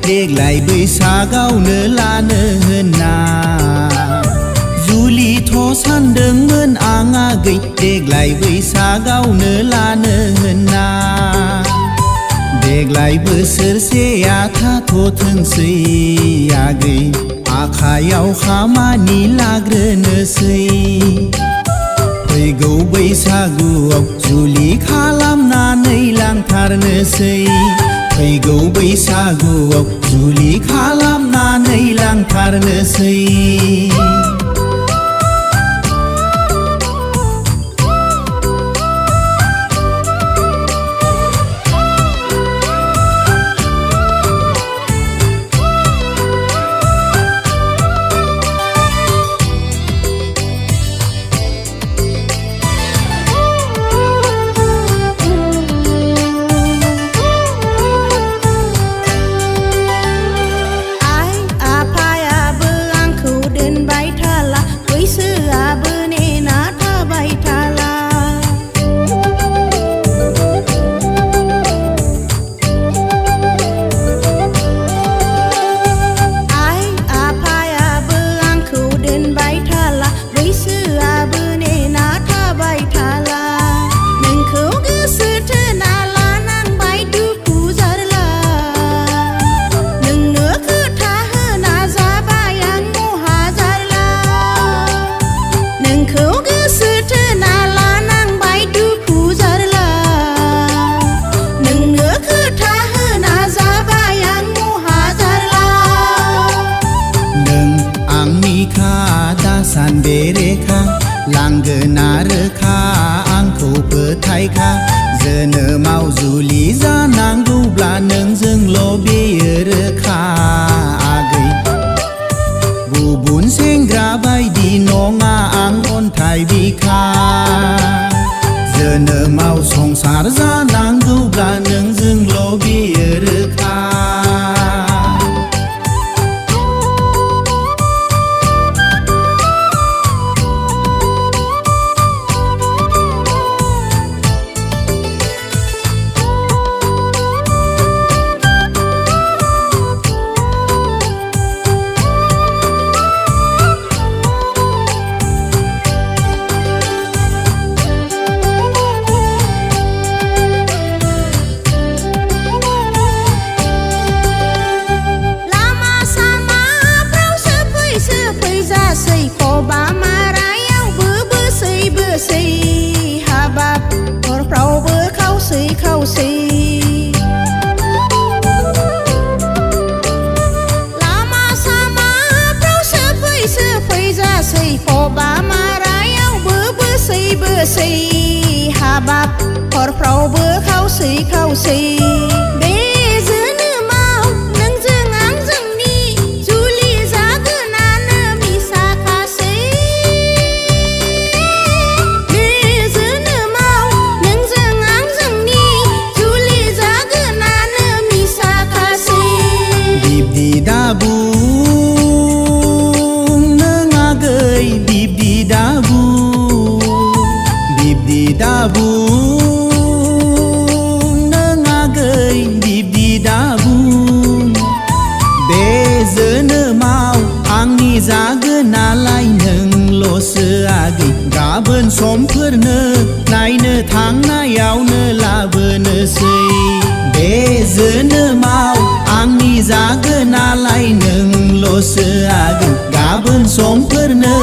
देग्लाय बैसागावनो लानो होनना जुलिथ' सानदोंमोन आं आगै देग्लाय बैसागावनो लानो होनना देग्लाय बोसोरसेया थाथ'थोंसै आगै आखायाव खामानि लाग्रोनोसै फैगौ बैसागुआव जुलि खालामनानै लांथारनोसै फैगौ बैसागुआव जुलि खालामनानै लांथारनोसै बेरेखा लांगोना रोखा आंखौ फोथायखा जोनोमाव जुलि जानांगौब्ला नोंजोंल' बेयो रोखा आगै गुबुन सेंग्रा बायदि नङा आं अन्थाइ बिखा जोनोमाव संसार जानांगौब्ला नोंजोंल' बेयो रोखा हाबाब हरफ्रावबो खावसै खावसै लामा सामाफ्रावसो फैजासै खबा मारायावबो बोसै बोसै हाबाब हरफ्रावबो खावसै खावसै जागोन नालाय नोंल'सो आगै गाबोन समफोरनो नायनो थांनायावनो लाबोनोसै बे जोनोमाव आंनि जागोन नालाय नोंल'सो आगै गाबोन समफोरनो